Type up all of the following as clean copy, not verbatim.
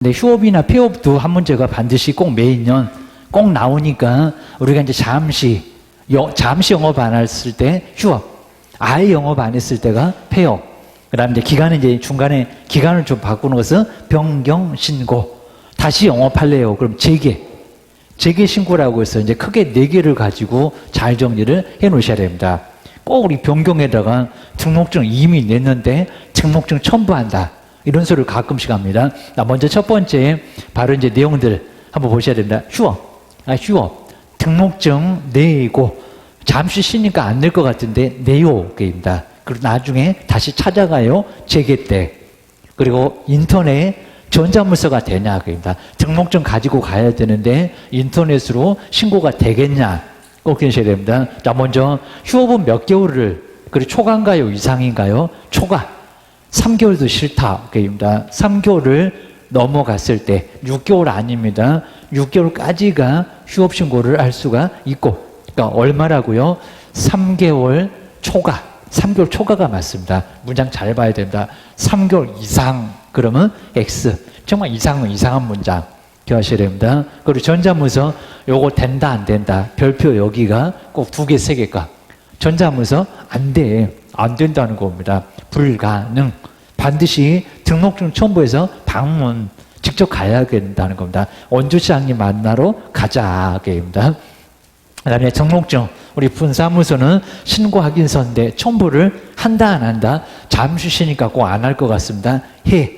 근데 휴업이나 폐업도 한 문제가 반드시 꼭 매년 꼭 나오니까 우리가 이제 잠시 영업 안 했을 때 휴업, 아예 영업 안 했을 때가 폐업. 그다음에 이제 기간은 이제 중간에 기간을 좀 바꾸는 것은 변경 신고. 다시 영업할래요. 그럼 재개 신고라고 해서 이제 크게 4개를 가지고 잘 정리를 해 놓으셔야 됩니다. 꼭 우리 변경에다가 등록증 이미 냈는데 등록증 첨부한다. 이런 소리를 가끔씩 합니다. 먼저 첫 번째 바로 이제 내용들 한번 보셔야 됩니다. 휴업. 등록증 내고 잠시 쉬니까 안 낼 것 같은데 내요. 게입니다. 그리고 나중에 다시 찾아가요. 재개 때. 그리고 인터넷 전자문서가 되냐. 게입니다. 등록증 가지고 가야 되는데 인터넷으로 신고가 되겠냐. 꼭 기억하셔야 됩니다. 자, 먼저 휴업은 몇 개월을, 그리고 초과인가요? 이상인가요? 초과. 3개월도 싫다. 게입니다. 3개월을 넘어갔을 때 6개월 아닙니다. 6개월까지가 휴업 신고를 할 수가 있고, 그러니까 얼마라고요? 3개월 초과. 3개월 초과가 맞습니다. 문장 잘 봐야 됩니다. 3개월 이상 그러면 X. 정말 이상한 문장 기억하셔야 됩니다. 그리고 전자문서 요거 된다 안 된다. 별표 여기가 꼭 2개 3개가. 전자문서 안 돼. 안 된다는 겁니다. 불가능. 반드시 등록증 첨부해서 방문 직접 가야 된다는 겁니다. 원주시장님 만나러 가자. 게입니다. 그 다음에 등록증. 우리 분사무소는 신고 확인서인데 첨부를 한다 안 한다? 잠시 쉬니까 꼭 안 할 것 같습니다. 해.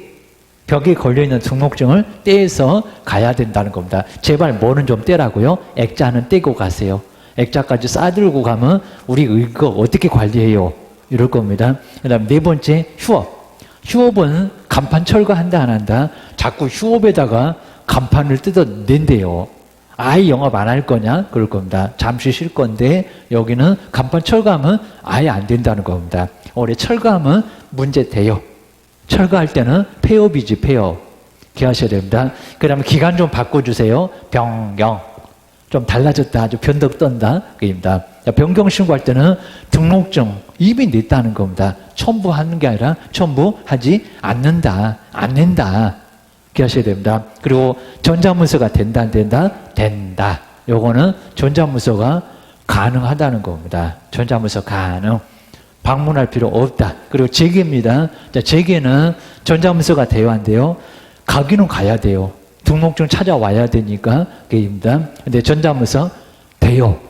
벽에 걸려있는 등록증을 떼서 가야 된다는 겁니다. 제발 뭐는 좀 떼라고요? 액자는 떼고 가세요. 액자까지 싸들고 가면 우리 이거 어떻게 관리해요? 이럴 겁니다. 그 다음 4번째 휴업. 휴업은 간판 철거한다 안 한다? 자꾸 휴업에다가 간판을 뜯어낸대요. 아예 영업 안 할 거냐? 그럴 겁니다. 잠시 쉴 건데 여기는 간판 철거하면 아예 안 된다는 겁니다. 올해 철거하면 문제 돼요. 철거할 때는 폐업이지 폐업. 기억하셔야 됩니다. 그 다음에 기간 좀 바꿔주세요. 변경. 좀 달라졌다. 아주 변덕 떤다. 그입니다. 변경 신고할 때는 등록증 이미 냈다는 겁니다. 첨부하는 게 아니라 첨부하지 않는다. 안 낸다. 기억하셔야 됩니다. 그리고 전자문서가 된다 안 된다? 된다. 요거는 전자문서가 가능하다는 겁니다. 전자문서 가능. 방문할 필요 없다. 그리고 재개입니다. 자, 재개는 전자문서가 돼요 안 돼요? 가기는 가야 돼요. 등록증 찾아와야 되니까 그입니다. 근데 전자문서 돼요.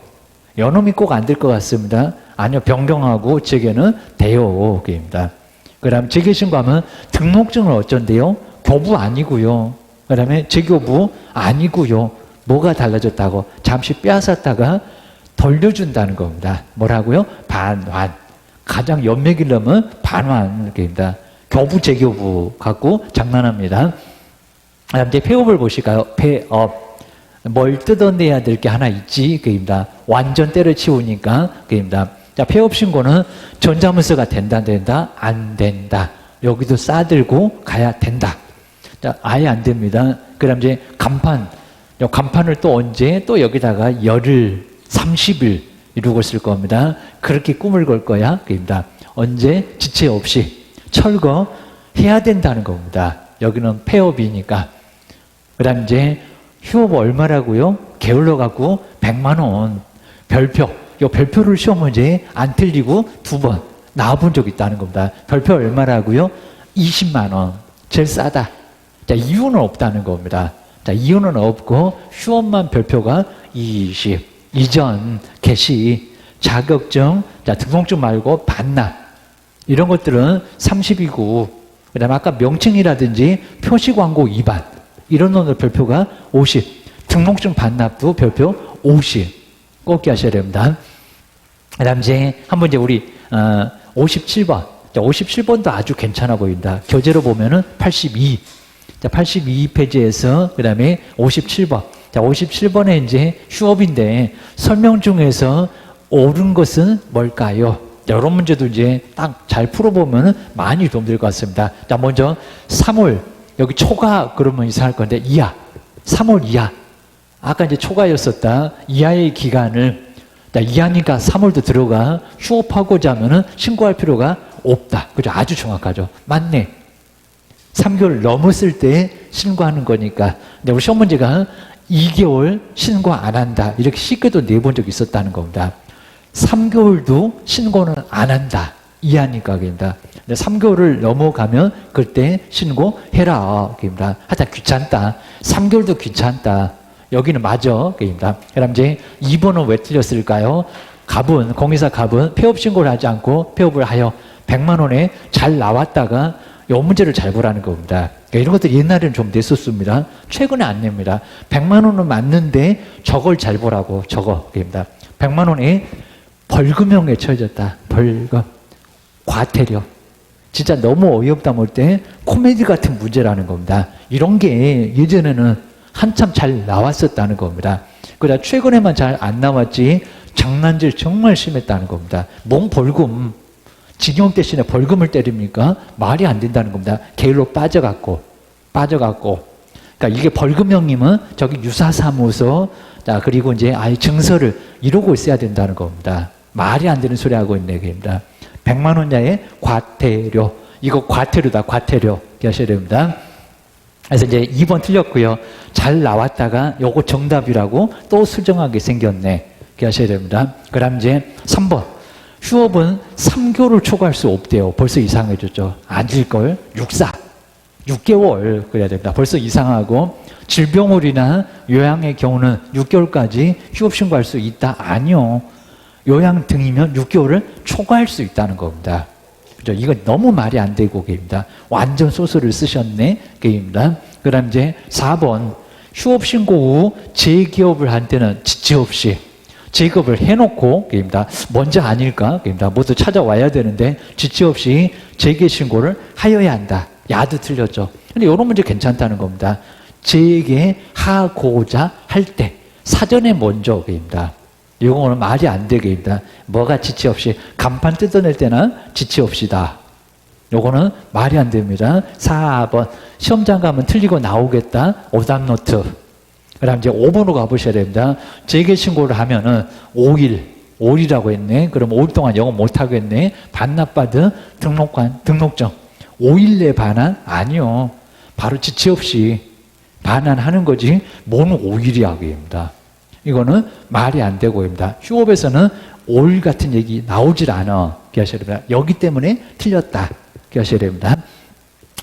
연음이 꼭 안 될 것 같습니다. 아니요, 변경하고 재개는 돼요. 그입니다. 그 다음 재개 신고하면 등록증을 어쩐대요? 교부 아니고요. 그 다음에 재교부 아니고요. 뭐가 달라졌다고? 잠시 빼앗았다가 돌려준다는 겁니다. 뭐라고요? 반환. 가장 연맥이 넘은 반환입니다. 교부, 재교부 갖고 장난합니다. 이제 폐업을 보실까요? 폐업. 뭘 뜯어내야 될 게 하나 있지? 그입니다. 완전 때려치우니까 그입니다. 자, 폐업 신고는 전자문서가 된다, 안 된다? 안 된다. 여기도 싸들고 가야 된다. 자, 아예 안 됩니다. 그 다음 이제 간판. 간판을 또 언제? 또 여기다가 열흘, 30일 이루고 쓸 겁니다. 그렇게 꿈을 걸 거야. 그입니다. 언제? 지체 없이 철거해야 된다는 겁니다. 여기는 폐업이니까. 그 다음 이제 휴업 얼마라고요? 게을러 갖고 100만 원. 별표. 요 별표를 시험 문제에 안 틀리고 2번 나와본 적 있다는 겁니다. 별표 얼마라고요? 20만 원. 제일 싸다. 자, 이유는 없다는 겁니다. 자, 이유는 없고 휴업만 별표가 20. 이전, 개시, 자격증, 자, 등록증 말고 반납. 이런 것들은 30이고, 그 다음에 아까 명칭이라든지 표시광고 위반. 이런 놈들 별표가 50. 등록증 반납도 별표 50. 꼭 기하셔야 됩니다. 그 다음 이제 한번 이제 우리, 57번. 자, 57번도 아주 괜찮아 보인다. 교재로 보면은 82. 자, 82페이지에서 그 다음에 57번. 자, 57번에 이제 휴업인데 설명 중에서 옳은 것은 뭘까요? 자, 이런 문제도 이제 딱 잘 풀어보면 많이 도움될 것 같습니다. 자, 먼저 3월. 여기 초과 그러면 이상할 건데 이하. 3월 이하. 아까 이제 초과였었다. 이하의 기간을. 자, 이하니까 3월도 들어가. 휴업하고자 하면은 신고할 필요가 없다. 그죠? 아주 정확하죠. 맞네. 3개월 넘었을 때 신고하는 거니까. 근데 우리 시험 문제가 2개월 신고 안 한다. 이렇게 쉽게도 내본 적이 있었다는 겁니다. 3개월도 신고는 안 한다. 이해하니까, 그입니다. 3개월을 넘어가면 그때 신고해라. 그입니다. 하여튼 귀찮다. 3개월도 귀찮다. 여기는 맞아. 그입니다. 그럼 이제 2번은 왜 틀렸을까요? 공인사 갑은 폐업 신고를 하지 않고 폐업을 하여 100만 원에 잘 나왔다가 이 문제를 잘 보라는 겁니다. 그러니까 이런 것들 옛날에는 좀 냈었습니다. 최근에 안 냅니다. 100만 원은 맞는데 저걸 잘 보라고. 저거. 그입니다. 100만 원에 벌금형에 처해졌다. 벌금. 과태료. 진짜 너무 어이없다 볼 때 코미디 같은 문제라는 겁니다. 이런 게 예전에는 한참 잘 나왔었다는 겁니다. 그러다 최근에만 잘 안 나왔지 장난질 정말 심했다는 겁니다. 뭔 벌금, 징역 대신에 벌금을 때립니까? 말이 안 된다는 겁니다. 게일로 빠져갖고. 그러니까 이게 벌금형이면 저기 유사사무소, 자, 그리고 이제 아예 증서를 이러고 있어야 된다는 겁니다. 말이 안 되는 소리 하고 있네, 그입니다. 100만 원야의 과태료. 이거 과태료다, 과태료. 기억하셔야 됩니다. 그래서 이제 2번 틀렸고요. 잘 나왔다가 요거 정답이라고 또 수정하게 생겼네. 기억하셔야 됩니다. 그 다음 이제 3번. 휴업은 3개월을 초과할 수 없대요. 벌써 이상해졌죠. 아닐걸? 6개월 그래야 됩니다. 벌써 이상하고 질병홀이나 요양의 경우는 6개월까지 휴업 신고할 수 있다? 아니요. 요양 등이면 6개월을 초과할 수 있다는 겁니다. 그죠? 이거 너무 말이 안 되고 계입니다. 완전 소설을 쓰셨네. 계입니다. 그 다음 이제 4번. 휴업 신고 후 재기업을 한 때는 지체 없이 재기업을 해놓고 계입니다. 먼저 아닐까? 계입니다. 모두 찾아와야 되는데 지체 없이 재개 신고를 하여야 한다. 야도 틀렸죠. 근데 이런 문제 괜찮다는 겁니다. 재개하고자 할 때 사전에 먼저 계입니다. 이거는 말이 안 되게입니다. 뭐가 지체 없이 간판 뜯어낼 때는 지체 없이다. 요거는 말이 안 됩니다. 4번 시험장 가면 틀리고 나오겠다. 오답노트. 그 다음 이제 5번으로 가보셔야 됩니다. 재개신고를 하면은 5일이라고 했네. 그럼 5일 동안 영어 못하겠네. 반납받은 등록증 5일 내 반환? 아니요. 바로 지체 없이 반환하는 거지. 뭔 5일이야 그입니다. 이거는 말이 안 되고입니다. 휴업에서는 5일 같은 얘기 나오질 않아. 기억하셔야 됩니다. 여기 때문에 틀렸다. 기억하셔야 됩니다.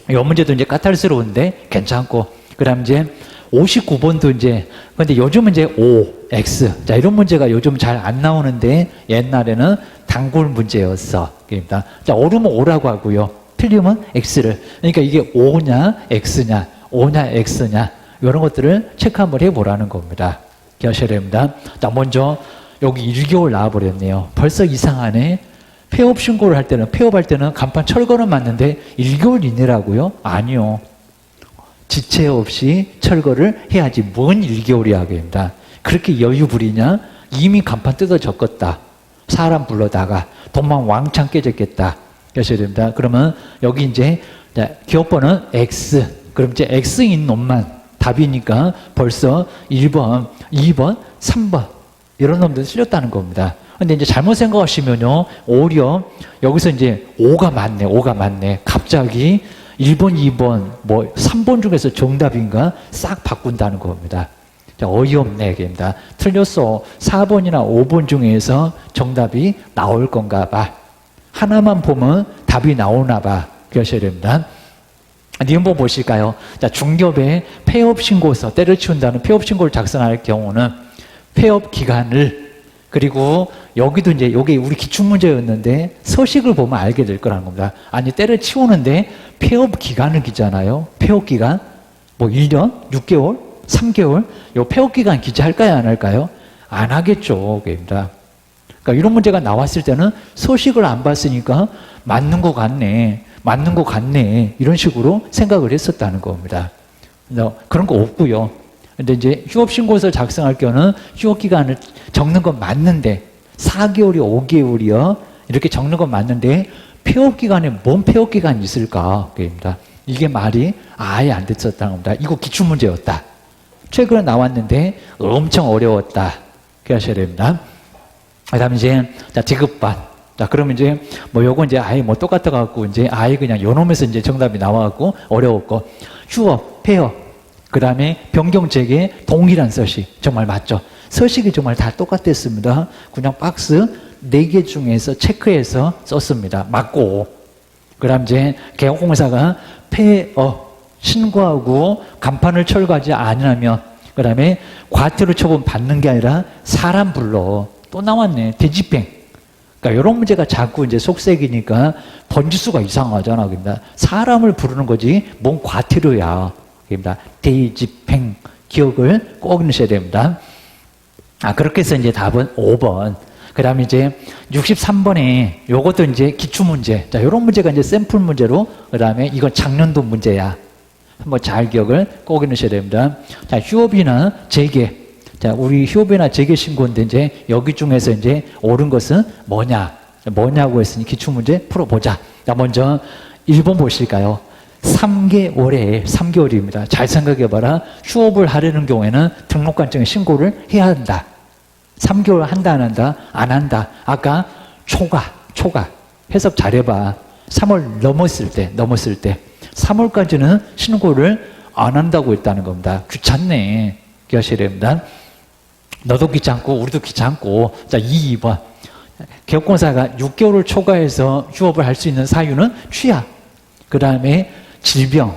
이 문제도 이제 까탈스러운데 괜찮고. 그 다음 이제 59번도 이제, 근데 요즘은 이제 O, X. 자, 이런 문제가 요즘 잘 안 나오는데 옛날에는 단골 문제였어. 그입니다. 자, 옳으면 O라고 하고요. 틀리면 X를. 그러니까 이게 O냐, X냐, O냐, X냐. 이런 것들을 체크 한번 해보라는 겁니다. 기억하셔야 됩니다. 자, 먼저 여기 1개월 나와버렸네요. 벌써 이상하네. 폐업 신고를 할 때는, 폐업할 때는 간판 철거는 맞는데 1개월 이내라고요? 아니요. 지체 없이 철거를 해야지. 뭔 1개월이야 그입니다. 그렇게 여유 부리냐? 이미 간판 뜯어 적었다. 사람 불러다가 돈만 왕창 깨졌겠다. 기억하셔야 됩니다. 그러면 여기 이제 기업번호는 X. 그럼 이제 X인 놈만 답이니까 벌써 1번, 2번, 3번 이런 놈들 틀렸다는 겁니다. 근데 이제 잘못 생각하시면요, 오히려 여기서 이제 5가 맞네, 5가 맞네. 갑자기 1번, 2번, 뭐 3번 중에서 정답인가 싹 바꾼다는 겁니다. 자, 어이없네, 걔입니다. 틀렸어. 4번이나 5번 중에서 정답이 나올 건가 봐. 하나만 보면 답이 나오나 봐. 그러셔야 됩니다. 니은번 보실까요? 자, 중개업에 폐업 신고서, 때려치운다는 폐업 신고를 작성할 경우는 폐업 기간을, 그리고 여기도 이제 요게 우리 기출문제였는데 서식을 보면 알게 될 거라는 겁니다. 아니, 때려치우는데 폐업 기간을 기잖아요. 폐업 기간. 뭐 1년, 6개월, 3개월. 요 폐업 기간 기재할까요? 안 할까요? 안 하겠죠. 그입니다. 그러니까 이런 문제가 나왔을 때는 서식을 안 봤으니까 맞는 것 같네. 맞는 것 같네. 이런 식으로 생각을 했었다는 겁니다. 그런 거 없고요. 근데 이제 휴업신고서 작성할 경우는 휴업기간을 적는 건 맞는데 4개월이요, 5개월이요. 이렇게 적는 건 맞는데 폐업기간에 뭔 폐업기간이 있을까? 그입니다. 이게 말이 아예 안 됐었다는 겁니다. 이거 기출문제였다. 최근에 나왔는데 엄청 어려웠다. 그렇게 하셔야 됩니다. 그 다음에 이제, 자, 디귿반. 자, 그러면 이제 뭐 요거 이제 아예 뭐 똑같아 갖고 이제 아예 그냥 요놈에서 이제 정답이 나와 갖고 어려웠고 휴업, 폐업, 그다음에 변경 재개 동일한 서식 정말 맞죠? 서식이 정말 다 똑같았습니다. 그냥 박스 4개 중에서 체크해서 썼습니다. 맞고. 그다음 이제 개업공사가 폐업 신고하고 간판을 철거하지 않으면 그다음에 과태료 처분 받는 게 아니라 사람 불러. 또 나왔네. 대집행. 그러니까 이런 문제가 자꾸 이제 속색이니까 번지수가 이상하잖아. 그러니까 사람을 부르는 거지 뭔 과태료야. 그러니까 대집행 기억을 꼭 넣으셔야 됩니다. 그렇게 해서 이제 답은 5번. 그 다음에 이제 63번에 요것도 이제 기출문제. 자, 요런 문제가 이제 샘플 문제로, 그 다음에 이건 작년도 문제야. 한번 잘 기억을 꼭 넣으셔야 됩니다. 자, 휴업이나 재개. 자, 우리 휴업이나 재개 신고인데 이제 여기 중에서 이제 옳은 것은 뭐냐고 했으니 기출문제 풀어보자. 자, 먼저 1번 보실까요? 3개월입니다. 잘 생각해봐라. 휴업을 하려는 경우에는 등록관청에 신고를 해야 한다. 3개월 한다, 안 한다? 안 한다. 아까 초과. 해석 잘해봐. 3월 넘었을 때. 3월까지는 신고를 안 한다고 했다는 겁니다. 귀찮네. 기억하셔야 됩니다. 너도 귀찮고, 우리도 귀찮고. 자, 2번. 개업공사가 6개월을 초과해서 휴업을 할 수 있는 사유는 취약. 그 다음에 질병,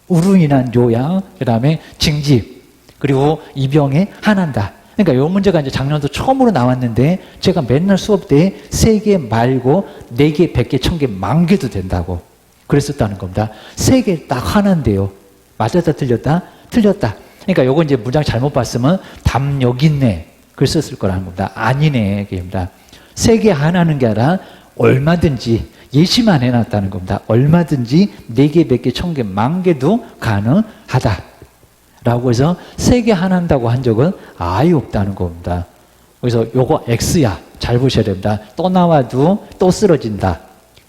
우로 인한 요양, 그 다음에 징집, 그리고 입영에 한한다. 그러니까 이 문제가 이제 작년도 처음으로 나왔는데 제가 맨날 수업 때 3개 말고 4개, 100개, 1000개, 10,000개도 된다고 그랬었다는 겁니다. 3개 딱 하나인데요. 맞았다, 틀렸다? 틀렸다. 그러니까 요거 이제 문장 잘못 봤으면 답 여기 있네. 그랬었을 거라는 겁니다. 아니네. 그입니다. 3개 하나는 게 아니라 얼마든지 예시만 해놨다는 겁니다. 얼마든지 4개, 100개, 1000개, 10,000개도 가능하다. 라고 해서 3개 한다고 한 적은 아예 없다는 겁니다. 그래서 요거 X야. 잘 보셔야 됩니다. 또 나와도 또 쓰러진다.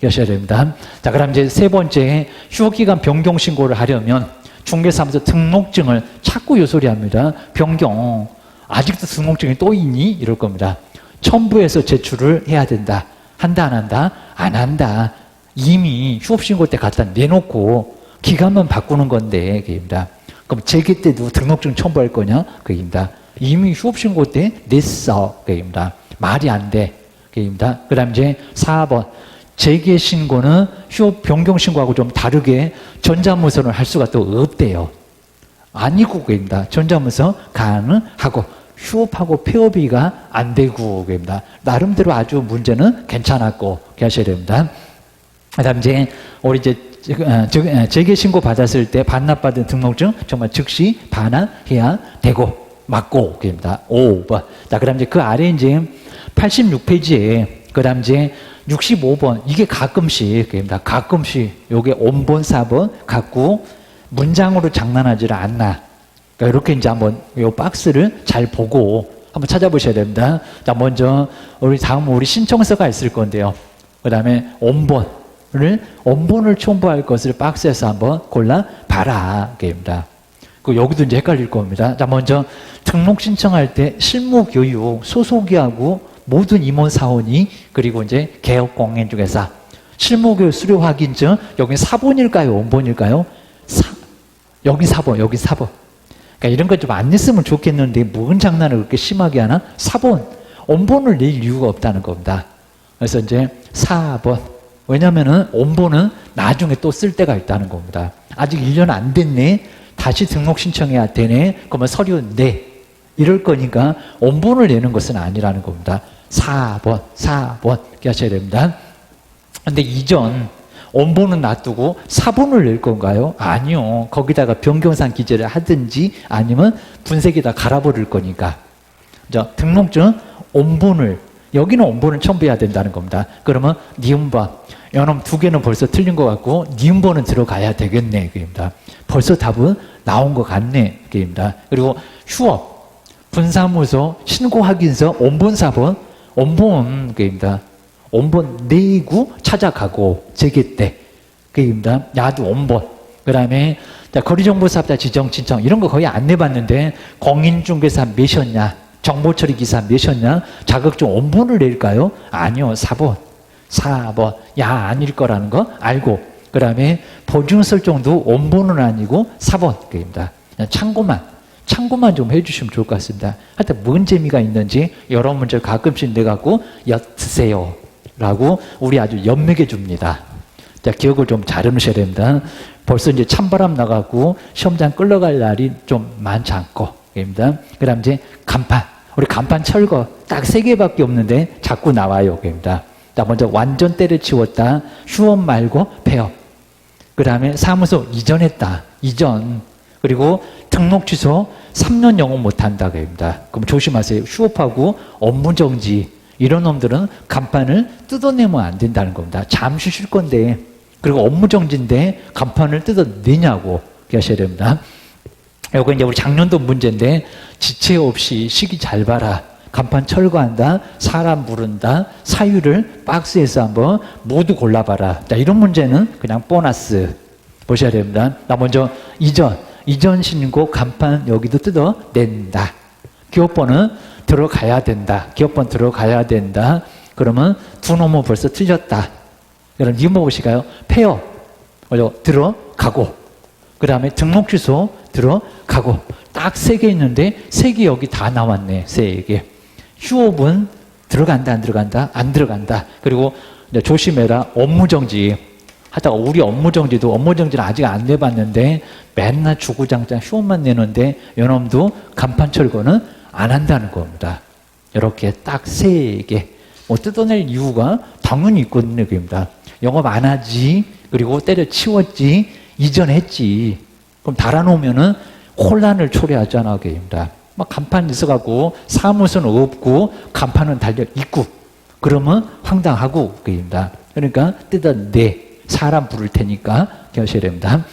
여셔야 됩니다. 자, 그럼 이제 세 번째, 휴업기간 변경 신고를 하려면 중개사무소 등록증을 자꾸 요 소리 합니다. 변경. 아직도 등록증이 또 있니? 이럴 겁니다. 첨부해서 제출을 해야 된다. 한다, 안 한다? 안 한다. 이미 휴업신고 때 갖다 내놓고 기간만 바꾸는 건데, 그입니다. 그럼 재개 때도 등록증 첨부할 거냐? 그입니다. 이미 휴업신고 때 냈어. 그입니다. 말이 안 돼. 그입니다. 그 다음 이제 4번. 재개 신고는 휴업 변경 신고하고 좀 다르게 전자문서는 할 수가 또 없대요. 아니고, 그입니다. 전자문서 가능하고, 휴업하고 폐업이가 안 되고, 그입니다. 나름대로 아주 문제는 괜찮았고, 그렇게 하셔야 됩니다. 그 다음 이제, 우리 이제, 재개 신고 받았을 때 반납받은 등록증 정말 즉시 반환해야 되고, 맞고, 그입니다. 5번. 자, 그 다음 이제 그 아래 이제 86페이지에, 그 다음 이제 65번. 이게 가끔씩, 그입니다. 가끔씩, 요게 온번, 4번 갖고 문장으로 장난하지를 않나. 그러니까 이렇게 이제 한번 요 박스를 잘 보고 한번 찾아보셔야 됩니다. 자, 먼저 다음 우리 신청서가 있을 건데요. 그 다음에 원본을 첨부할 것을 박스에서 한번 골라 봐라. 게입니다. 그 여기도 이제 헷갈릴 겁니다. 자, 먼저 등록 신청할 때 실무교육 소속이하고 모든 임원 사원이 그리고 이제 개업공인중개사 실무교육 수료 확인증 여기 사본일까요? 원본일까요? 여기 사본. 그러니까 이런 거 좀 안 냈으면 좋겠는데 뭔 장난을 그렇게 심하게 하나? 사본. 원본을 낼 이유가 없다는 겁니다. 그래서 이제 4번. 왜냐면은 원본은 나중에 또 쓸 때가 있다는 겁니다. 아직 1년 안 됐네. 다시 등록 신청해야 되네. 그러면 서류 내. 이럴 거니까 원본을 내는 것은 아니라는 겁니다. 4번. 이렇게 하셔야 됩니다. 근데 이전 원본은 놔두고 사본을 낼 건가요? 아니요. 거기다가 변경상 기재를 하든지 아니면 분색에다 갈아버릴 거니까. 등록증 원본을 여기는 원본을 첨부해야 된다는 겁니다. 그러면 니은번 요놈 2개는 벌써 틀린 것 같고 니은번은 들어가야 되겠네. 그입니다. 벌써 답은 나온 것 같네. 그입니다. 그리고 휴업 분사무소 신고 확인서 원본 4번 원본 그입니다. 원본 내구 찾아가고 재개 때 그입니다. 야도 원본. 그 다음에 거리정보사업자 지정 신청 이런 거 거의 안 내봤는데 공인중개사 몇이었냐 정보처리 기사 몇이었냐 자격증 원본을 낼까요? 아니요. 4번. 4번. 아닐 거라는 거 알고. 그 다음에 보증설정도 원본은 아니고 4번. 그입니다. 참고만 좀 해주시면 좋을 것 같습니다. 하여튼 뭔 재미가 있는지 여러 문제를 가끔씩 내갖고 엿드세요. 라고 우리 아주 연맥해 줍니다. 자, 기억을 좀 잘 해놓으셔야 됩니다. 벌써 이제 찬바람 나가고 시험장 끌러갈 날이 좀 많지 않고. 그입니다. 그 다음 이제 간판. 우리 간판 철거 딱 3개밖에 없는데 자꾸 나와요. 그입니다. 자, 먼저 완전 때려치웠다. 휴업 말고 폐업. 그 다음에 사무소 이전했다. 이전. 그리고 등록 취소 3년 영업 못한다. 그입니다. 그럼 조심하세요. 휴업하고 업무 정지. 이런 놈들은 간판을 뜯어내면 안 된다는 겁니다. 잠시 쉴 건데, 그리고 업무 정지인데 간판을 뜯어내냐고 하셔야 됩니다. 이거 이제 우리 작년도 문제인데, 지체 없이 시기 잘 봐라. 간판 철거한다, 사람 부른다, 사유를 박스에서 한번 모두 골라봐라. 자, 이런 문제는 그냥 보너스 보셔야 됩니다. 나 먼저 이전 신고 간판 여기도 뜯어낸다. 기업번은 들어가야 된다. 기업번 들어가야 된다. 그러면 두 놈은 벌써 틀렸다. 여러분 이거 보실까요? 폐업 들어가고, 그 다음에 등록 취소 들어가고. 딱 3개 있는데 3개 여기 다 나왔네. 3개. 휴업은 들어간다 안 들어간다? 안 들어간다. 그리고 조심해라. 업무정지. 하다가 우리 업무정지도 업무정지는 아직 안 내봤는데 맨날 주구장창 휴업만 내는데 요놈도 간판 철거는 안 한다는 겁니다. 이렇게 딱 3개. 뜯어낼 이유가 당연히 있거든요. 그입니다. 영업 안 하지, 그리고 때려치웠지, 이전했지. 그럼 달아놓으면은 혼란을 초래하잖아. 그입니다. 막 간판 있어갖고 사무소는 없고 간판은 달려 있고 그러면 황당하고. 그입니다. 그러니까 뜯어내. 사람 부를 테니까 하셔야 됩니다.